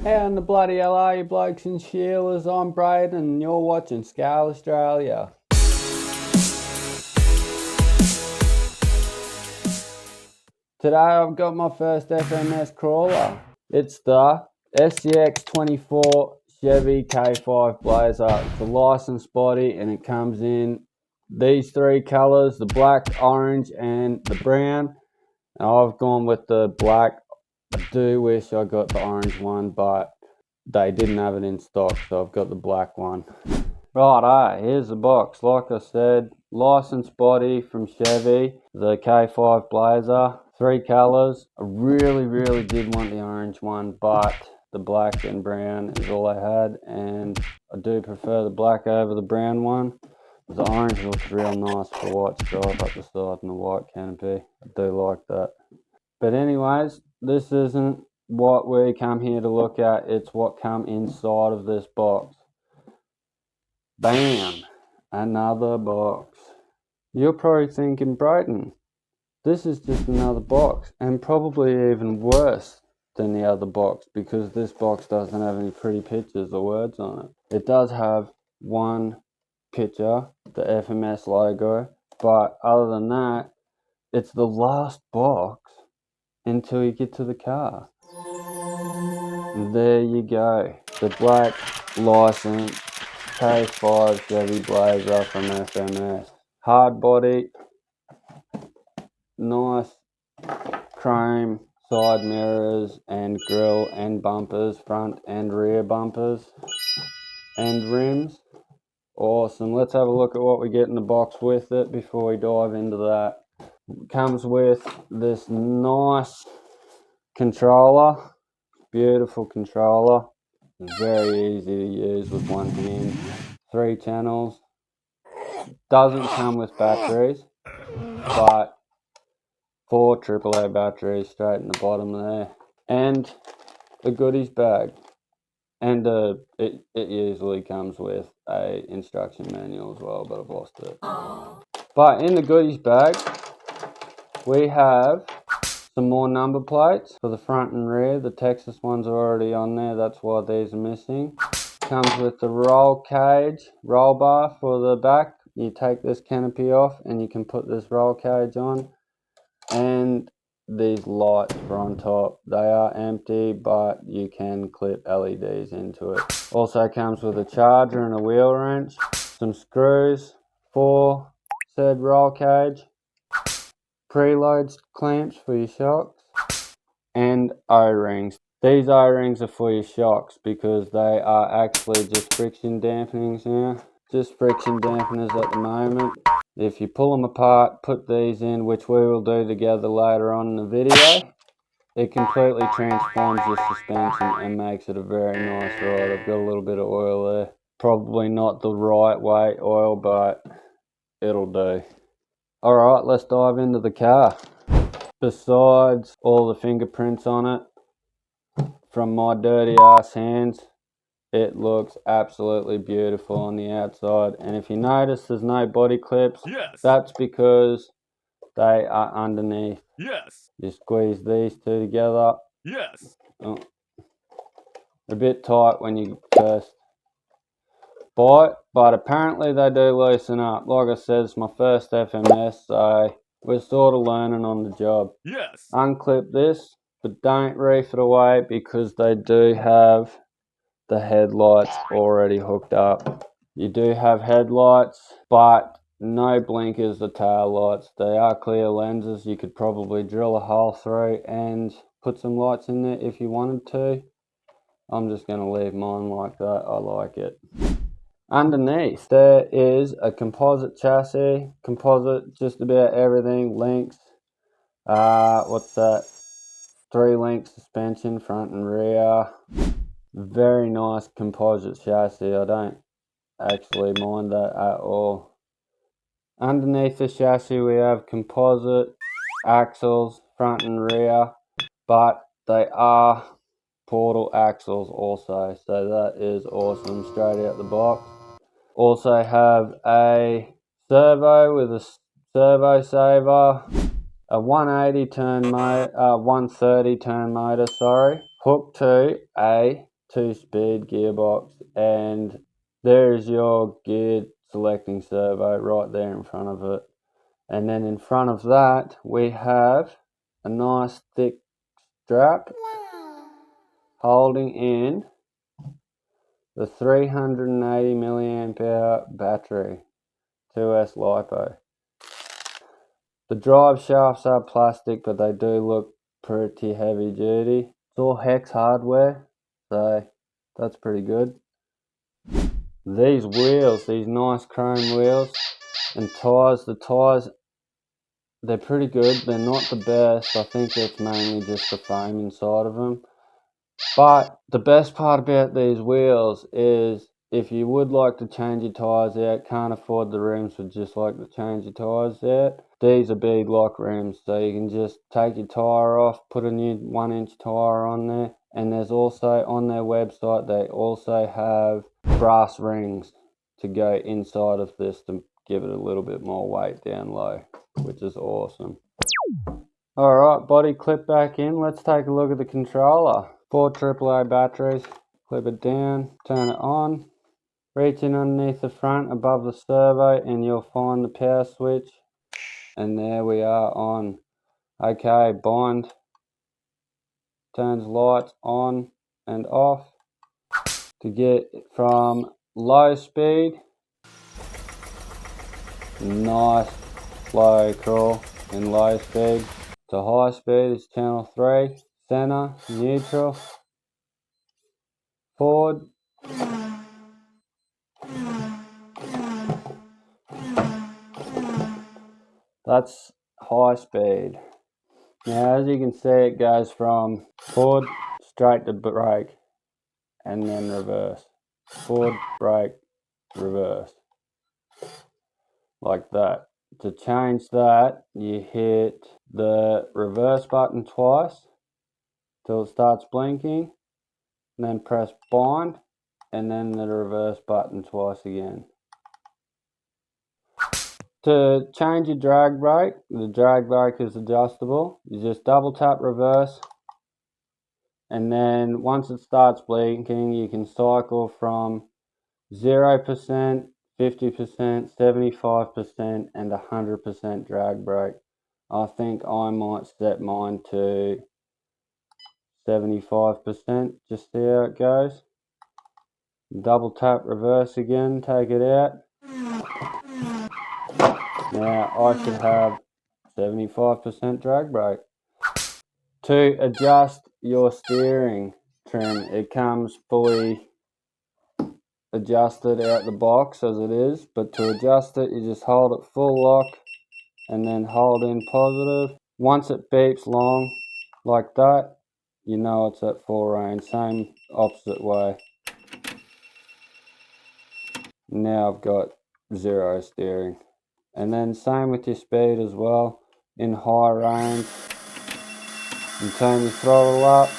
How in the bloody hell are you blokes and Sheilas? I'm Braden and you're watching Scale Australia. Today I've got my first FMS crawler. It's the FCX24 Chevy K5 Blazer. It's a licensed body and it comes in these three colours, the black, orange and the brown. And I've gone with the black. I do wish I got the orange one, but they didn't have it in stock, so I've got the black one. Righto, here's the box. Like I said, licensed body from Chevy, the K5 Blazer, three colours. I really did want the orange one, but the black and brown is all I had, and I do prefer the black over the brown one. The orange looks real nice for white stripe up the side and the white canopy. I do like that. But anyways, this isn't what we come here to look at, it's what come inside of this box. Bam! Another box. You're probably thinking, Braden, this is just another box, and probably even worse than the other box, because this box doesn't have any pretty pictures or words on it. It does have one picture, the FMS logo, but other than that, it's the last box until you get to the car. There you go, the black license K5 Chevy Blazer from FMS. Hard body, nice chrome side mirrors and grille and bumpers, front and rear bumpers and rims. Awesome. Let's have a look at what we get in the box with it before we dive into that. It comes with this nice controller, beautiful controller, very easy to use with one hand. 3 channels. Doesn't come with batteries, but 4 AAA batteries straight in the bottom there, and the goodies bag. And it usually comes with a instruction manual as well, but I've lost it. But in the goodies bag, we have some more number plates for the front and rear. The Texas ones are already on there, that's why these are missing. Comes with the roll cage, roll bar for the back. You take this canopy off and you can put this roll cage on. And these lights are on top. They are empty, but you can clip LEDs into it. Also comes with a charger and a wheel wrench, some screws for said roll cage, preload clamps for your shocks, and O-rings. These O-rings are for your shocks because they are actually just friction dampenings now. Just friction dampeners at the moment. If you pull them apart, put these in, which we will do together later on in the video, it completely transforms your suspension and makes it a very nice ride. I've got a little bit of oil there. Probably not the right weight oil, but it'll do. Alright, let's dive into the car. Besides all the fingerprints on it, from my dirty ass hands, it looks absolutely beautiful on the outside. And if you notice there's no body clips, that's because they are underneath. You squeeze these two together. Oh, a bit tight when you first buy it, but apparently they do loosen up. Like I said, it's my first FMS, so we're sort of learning on the job. Unclip this, but don't reef it away because they do have the headlights already hooked up. You do have headlights, but no blinkers or tail lights. They are clear lenses. You could probably drill a hole through and put some lights in there if you wanted to. I'm just going to leave mine like that. I like it. Underneath there is a composite chassis. Composite, just about everything. Links. What's that? 3-link suspension, front and rear. Very nice composite chassis. I don't actually mind that at all. Underneath the chassis we have composite axles, front and rear, but they are portal axles also, so that is awesome straight out the box. Also have a servo with a servo saver, a 130 turn motor, hooked to a 2-speed gearbox, and there's your gear selecting servo right there in front of it. And then in front of that we have a nice thick strap holding in the 380 milliamp hour battery, 2S LiPo. The drive shafts are plastic, but they do look pretty heavy duty. It's all hex hardware, so that's pretty good. These wheels, these nice chrome wheels and tyres, the tyres, they're pretty good. They're not the best. I think it's mainly just the foam inside of them. But the best part about these wheels is if you would like to change your tyres out, can't afford the rims, but just like to change your tyres out, these are bead lock rims, so you can just take your tyre off, put a new 1-inch tyre on there. And there's also, on their website, they also have brass rings to go inside of this to give it a little bit more weight down low, which is awesome. Alright, body clip back in. Let's take a look at the controller. 4 AAA batteries. Clip it down, turn it on. Reach in underneath the front above the servo and you'll find the power switch. And there we are on. Okay, bind. Turns lights on and off. To get from low speed, nice slow crawl in low speed, to high speed is channel 3, center, neutral, forward, that's high speed. Now as you can see, it goes from forward straight to brake and then reverse, forward, brake, reverse, like that. To change that, you hit the reverse button twice till it starts blinking, and then press bind and then the reverse button twice again. To change your drag brake, the drag brake is adjustable. You just double tap reverse, and then once it starts blinking, you can cycle from 0%, 50%, 75% and 100% drag brake. I think I might set mine to 75%, just see how it goes. Double tap reverse again, take it out. Now I should have 75% drag brake. To adjust your steering trim, it comes fully adjusted out the box as it is, but to adjust it, you just hold it full lock and then hold in positive. Once it beeps long like that, you know it's at full range. Same opposite way. Now I've got 0 steering. And then same with your speed as well. In high range, and turn your throttle up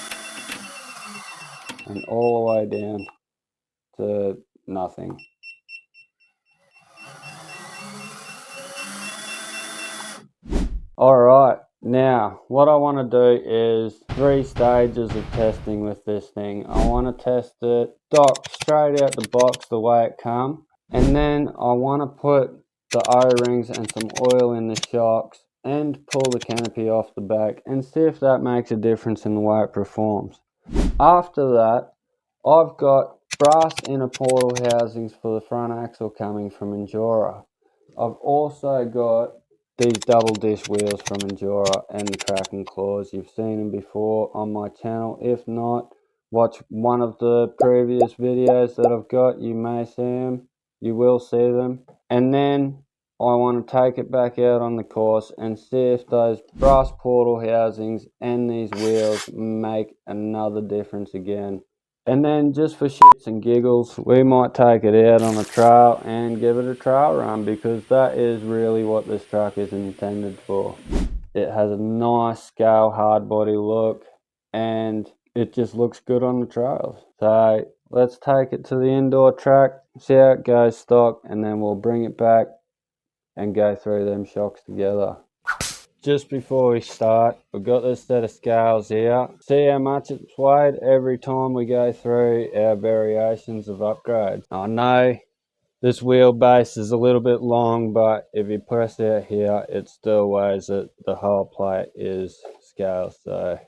and all the way down to nothing. Alright, now what I want to do is 3 stages of testing with this thing. I want to test it stock straight out the box the way it come, and then I want to put the O-rings and some oil in the shocks and pull the canopy off the back and see if that makes a difference in the way it performs. After that, I've got brass inner portal housings for the front axle coming from INJORA. I've also got these double dish wheels from INJORA and the Kraken claws. You've seen them before on my channel. If not, watch one of the previous videos that I've got. You may see them. You will see them. And then I want to take it back out on the course and see if those brass portal housings and these wheels make another difference again. And then just for shits and giggles, we might take it out on a trail and give it a trail run, because that is really what this truck is intended for. It has a nice scale hard body look and it just looks good on the trails. So let's take it to the indoor track, see how it goes stock, and then we'll bring it back and go through them shocks together. just before we start, we've got this set of scales here. See how much it's weighed every time we go through our variations of upgrade. I know this wheelbase is a little bit long, but if you press out here, it still weighs it. The whole plate is scale, so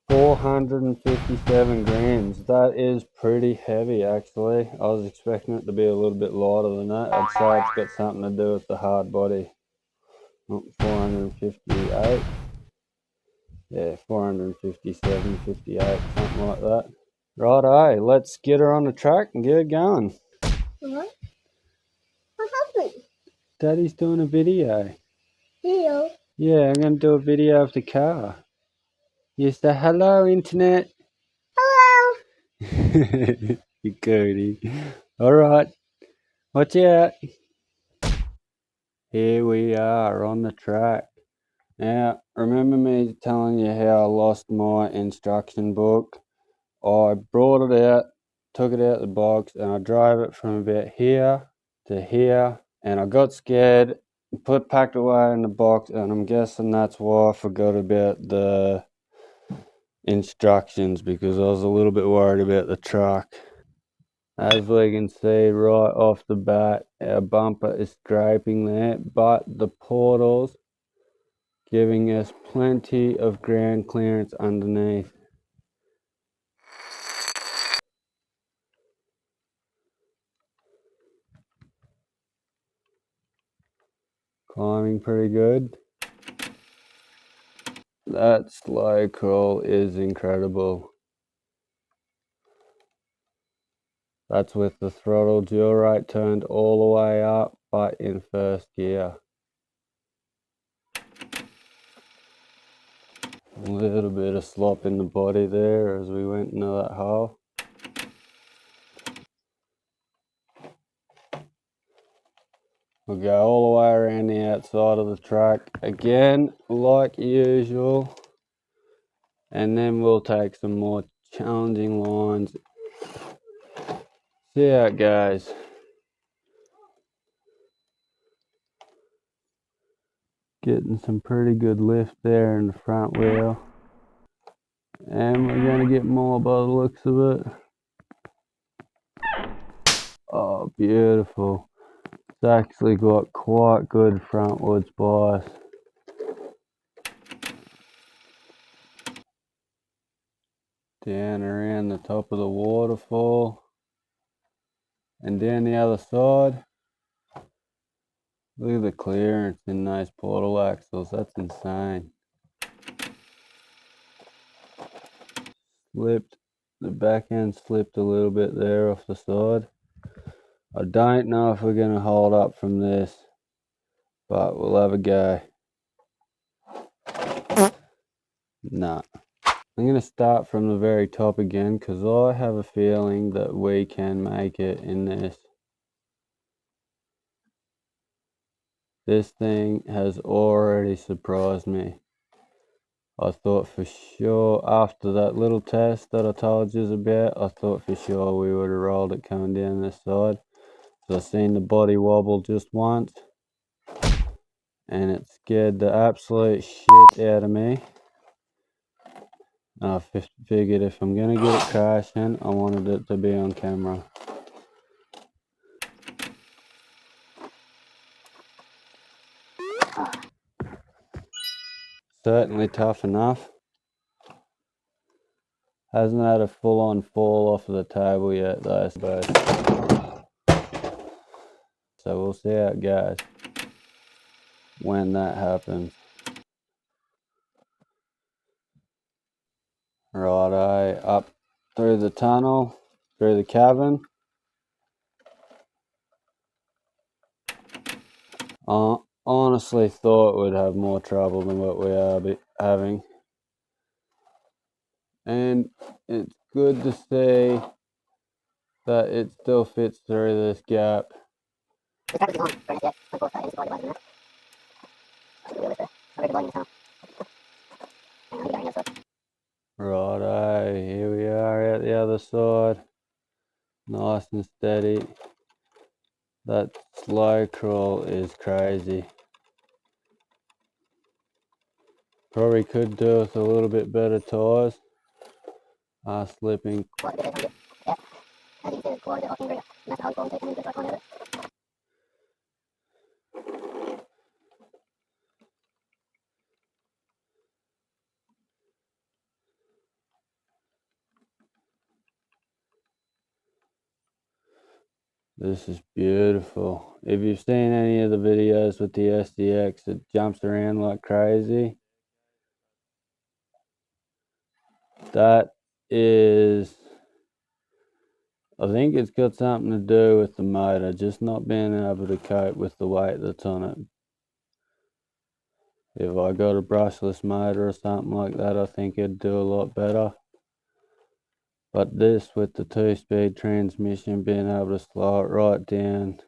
457 grams. That is pretty heavy, actually. I was expecting it to be a little bit lighter than that. I'd say it's got something to do with the hard body. 458. Yeah, 457, 58, something like that. Righto, let's get her on the track and get it going. What? What happened? Daddy's doing a video. Video? Yeah, I'm going to do a video of the car. You say hello, internet. Hello. You goody. Alright, watch out. Here we are on the track. Now, remember me telling you how I lost my instruction book? I brought it out, took it out of the box, and I drove it from about here to here, and I got scared, packed it away in the box, and I'm guessing that's why I forgot about the instructions, because I was a little bit worried about the truck. As we can see right off the bat, our bumper is scraping there, but the portals giving us plenty of ground clearance underneath. Climbing pretty good. That slow crawl is incredible. That's with the throttle dual rate turned all the way up, but in first gear. A little bit of slop in the body there as we went into that hole. We'll go all the way around the outside of the track again, like usual. And then we'll take some more challenging lines. See how it goes. Getting some pretty good lift there in the front wheel. And we're going to get more by the looks of it. Oh, beautiful. It's actually got quite good frontwards bias. Down around the top of the waterfall. And down the other side. Look at the clearance in those portal axles. That's insane. Slipped. The back end slipped a little bit there off the side. I don't know if we're going to hold up from this, but we'll have a go. Nah. I'm going to start from the very top again because I have a feeling that we can make it in this. This thing has already surprised me. I thought for sure, after that little test that I told you about, I thought for sure we would have rolled it coming down this side. So I seen the body wobble just once, and it scared the absolute shit out of me. I figured if I'm going to get it crashing, I wanted it to be on camera. Certainly tough enough. Hasn't had a full-on fall off of the table yet though, I suppose. So we'll see how it goes when that happens. Righto, up through the tunnel, through the cavern. I honestly thought we'd have more trouble than what we are having. And it's good to see that it still fits through this gap. Righto, here we are at the other side. Nice and steady. That slow crawl is crazy. Probably could do with a little bit better tyres. Are slipping. This is beautiful. If you've seen any of the videos with the SDX, it jumps around like crazy. That is, I think it's got something to do with the motor, just not being able to cope with the weight that's on it. If I got a brushless motor or something like that, I think it'd do a lot better. But this, with the 2-speed transmission, being able to slow it right down,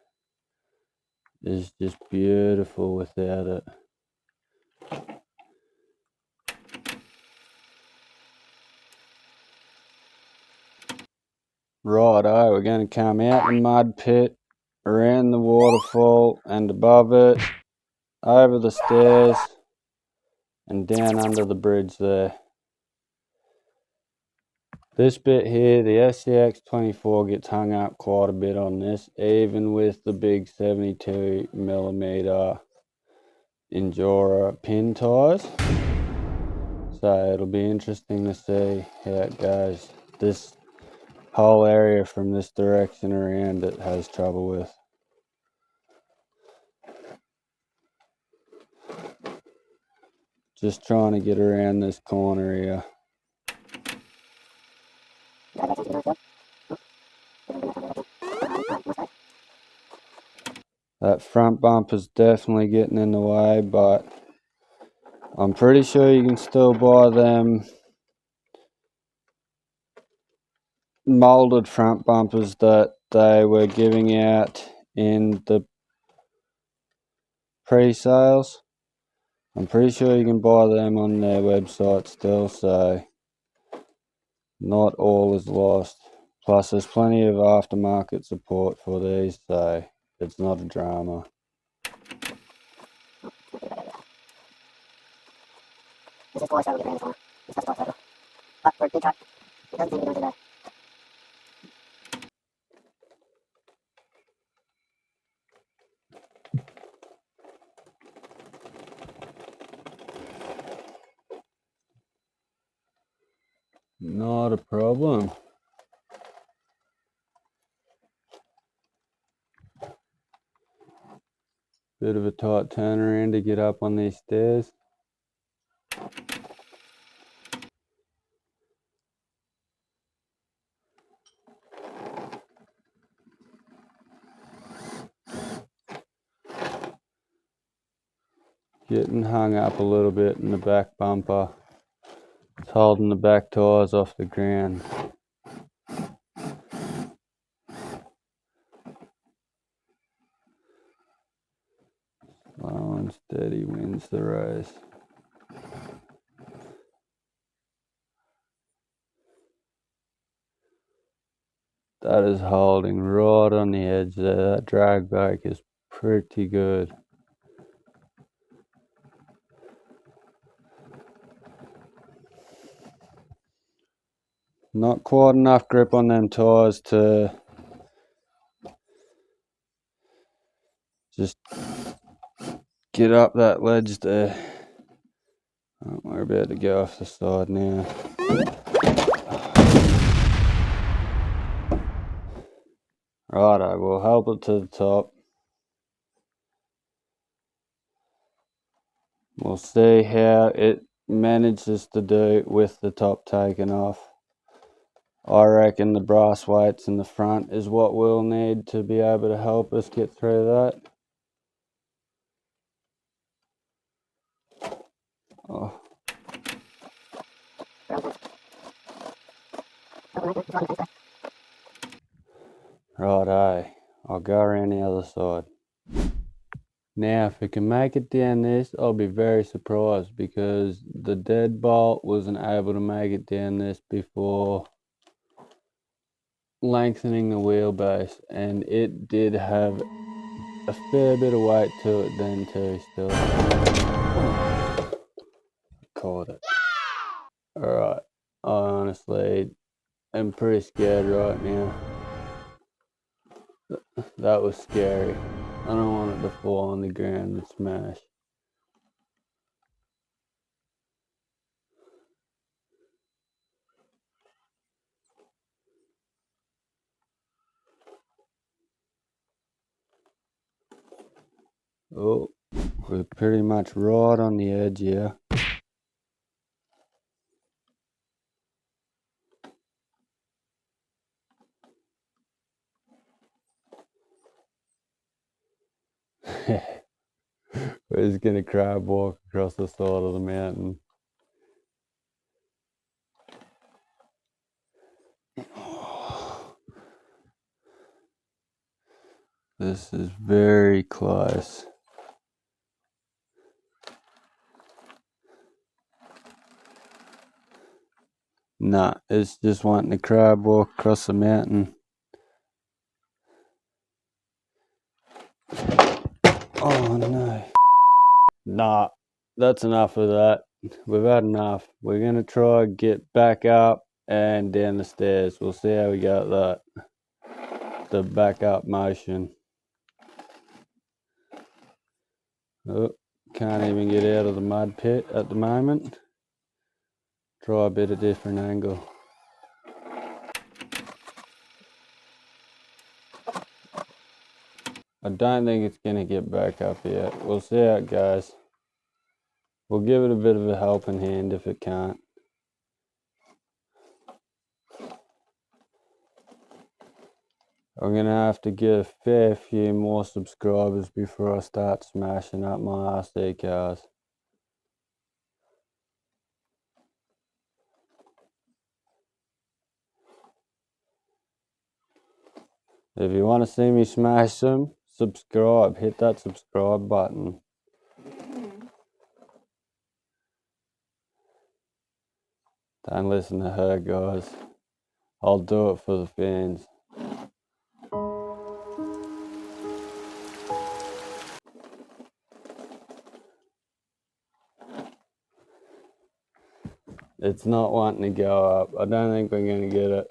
is just beautiful without it. Righto, we're going to come out the mud pit, around the waterfall and above it, over the stairs and down under the bridge there. This bit here, the FCX24 gets hung up quite a bit on this, even with the big 72mm INJORA pin tyres. So it'll be interesting to see how it goes. This whole area from this direction around it has trouble with. Just trying to get around this corner here. That front bumper's definitely getting in the way, but I'm pretty sure you can still buy them molded front bumpers that they were giving out in the pre-sales. I'm pretty sure you can buy them on their website still, so not all is lost. Plus there's plenty of aftermarket support for these, so it's not a drama. Not a problem. Bit of a tight turnaround to get up on these stairs. Getting hung up a little bit in the back bumper. It's holding the back tyres off the ground. Slow and steady wins the race. That is holding right on the edge there. That drag brake is pretty good. Not quite enough grip on them tyres to just get up that ledge there. Oh, we're about to go off the side now. Righto, we'll help it to the top. We'll see how it manages to do with the top taken off. I reckon the brass weights in the front is what we'll need to be able to help us get through that. Oh. Righto, I'll go around the other side. Now if we can make it down this, I'll be very surprised, because the deadbolt wasn't able to make it down this before lengthening the wheelbase, and it did have a fair bit of weight to it then too still. Caught record it. Alright, I honestly am pretty scared right now. That was scary. I don't want it to fall on the ground and smash. Oh, we're pretty much right on the edge here. We're just gonna crab walk across the side of the mountain. This is very close. Nah, it's just wanting to crab walk across the mountain. Oh no. Nah, that's enough of that. We've had enough. We're gonna try get back up and down the stairs. We'll see how we got that. The back up motion. Oh, can't even get out of the mud pit at the moment. Try a bit of different angle. I don't think it's gonna get back up yet. We'll see how it goes. We'll give it a bit of a helping hand if it can't. I'm gonna have to get a fair few more subscribers before I start smashing up my RC cars. If you want to see me smash them, subscribe. Hit that subscribe button. Don't listen to her, guys. I'll do it for the fans. It's not wanting to go up. I don't think we're going to get it.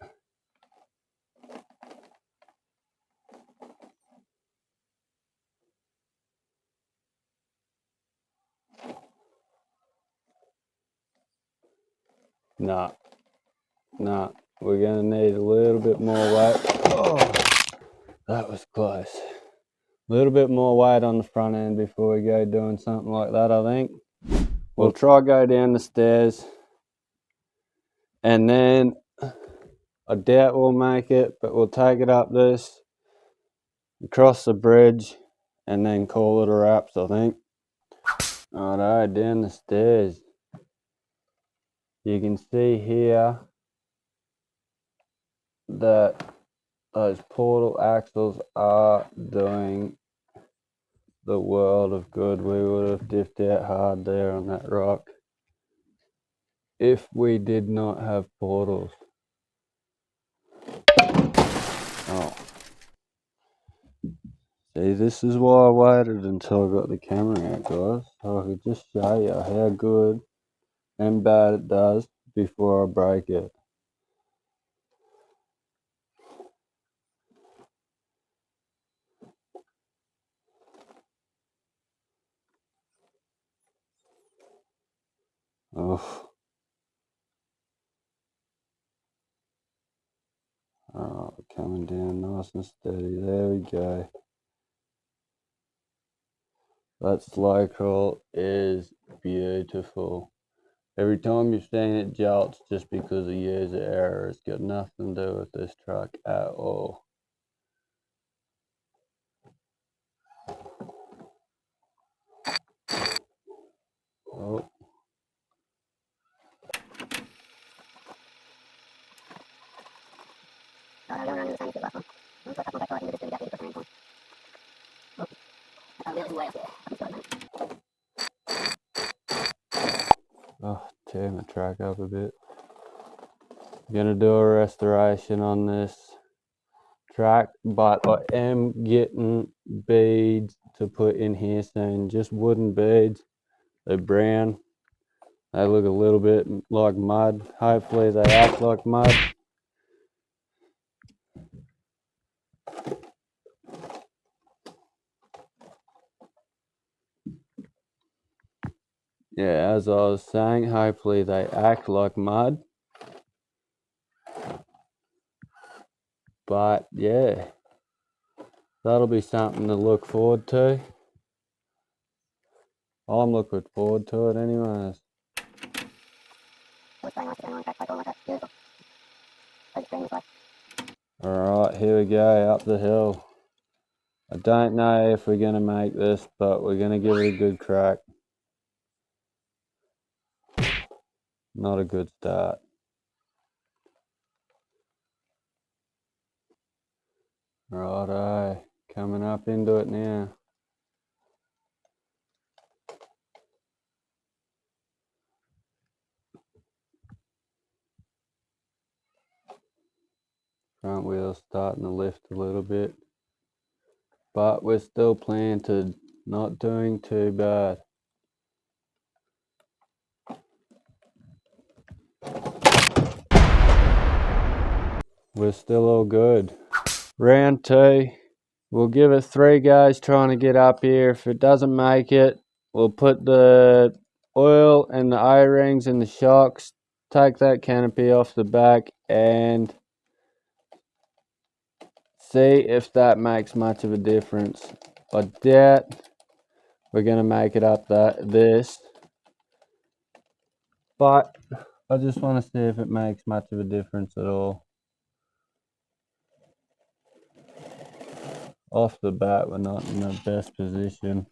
Nah. We're going to need a little bit more weight. Oh, that was close. A little bit more weight on the front end before we go doing something like that, I think. We'll try go down the stairs. And then I doubt we'll make it, but we'll take it up this, across the bridge, and then call it a wraps, I think. Alright, down the stairs. You can see here that those portal axles are doing the world of good. We would have dipped out hard there on that rock if we did not have portals. Oh. See, this is why I waited until I got the camera out, guys, so I could just show you how good and bad it does before I break it. Oh. Alright, coming down nice and steady. There we go. That slow crawl is beautiful. Every time you've seen it jolts just because of user error. It's got nothing to do with this truck at all. Oh. Oh, turn the track up a bit. I'm gonna do a restoration on this track, but I am getting beads to put in here soon. Just wooden beads. They're brown. They look a little bit like mud. Hopefully they act like mud. Yeah, as I was saying, hopefully they act like mud. But yeah, that'll be something to look forward to. I'm looking forward to it anyways. Alright, here we go, up the hill. I don't know if we're going to make this, but we're going to give it a good crack. Not a good start. Righto, coming up into it now. Front wheel's starting to lift a little bit, but we're still planted, not doing too bad. We're still all good. Round 2, we'll give it 3 goes trying to get up here. If it doesn't make it, we'll put the oil and the O-rings and the shocks, take that canopy off the back and see if that makes much of a difference. I doubt we're going to make it up this, but I just want to see if it makes much of a difference at all. Off the bat, we're not in the best position.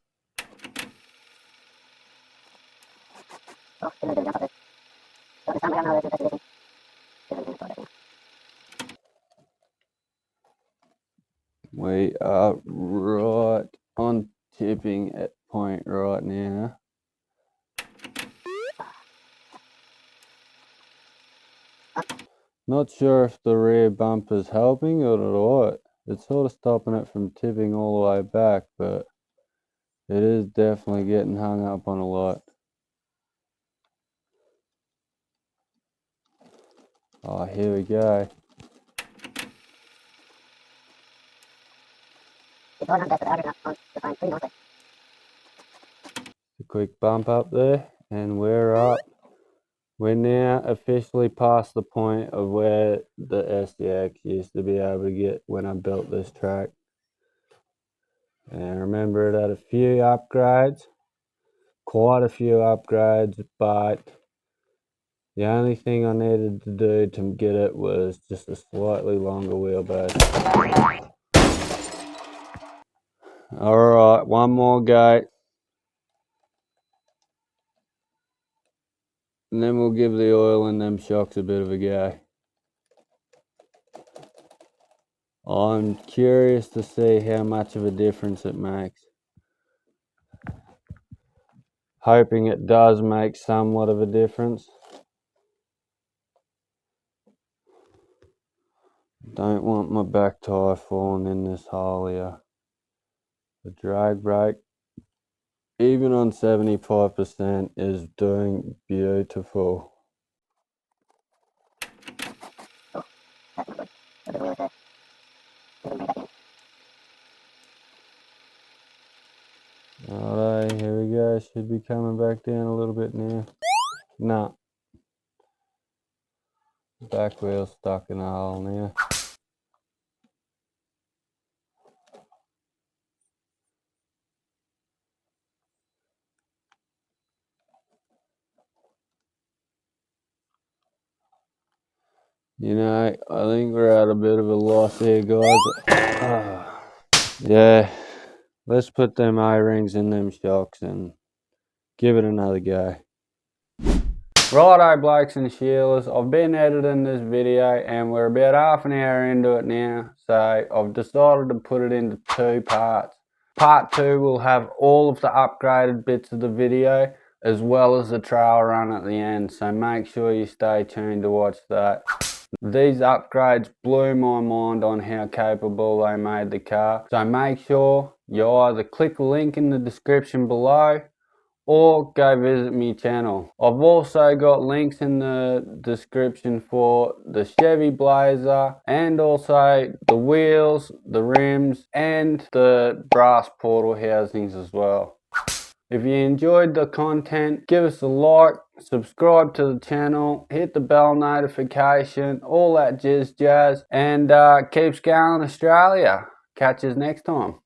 We are right on tipping at point right now. Not sure if the rear bumper's helping or not. It's sort of stopping it from tipping all the way back, but it is definitely getting hung up on a lot. Oh, here we go. A quick bump up there, and we're up. We're now officially past the point of where the FCX used to be able to get when I built this track. And remember, it had a few upgrades, quite a few upgrades, but the only thing I needed to do to get it was just a slightly longer wheelbase. Alright, one more go. And then we'll give the oil and them shocks a bit of a go. I'm curious to see how much of a difference it makes. Hoping it does make somewhat of a difference. Don't want my back tyre falling in this hole here. The drag brake, even on 75%, is doing beautiful. Alright, here we go. Should be coming back down a little bit now. Nah. Back wheel's stuck in the hole now. You know, I think we're at a bit of a loss here, guys. Yeah, let's put them O-rings in them shocks and give it another go. Righto, blokes and Sheilas, I've been editing this video and we're about half an hour into it now, so I've decided to put it into 2 parts. Part 2 will have all of the upgraded bits of the video as well as the trail run at the end, so make sure you stay tuned to watch that. These upgrades blew my mind on how capable they made the car, so make sure you either click the link in the description below or go visit me channel. I've also got links in the description for the Chevy Blazer and also the wheels, the rims and the brass portal housings as well. If you enjoyed the content, give us a like, subscribe to the channel, hit the bell notification, all that jazz, and keeps going Australia. Catch us next time.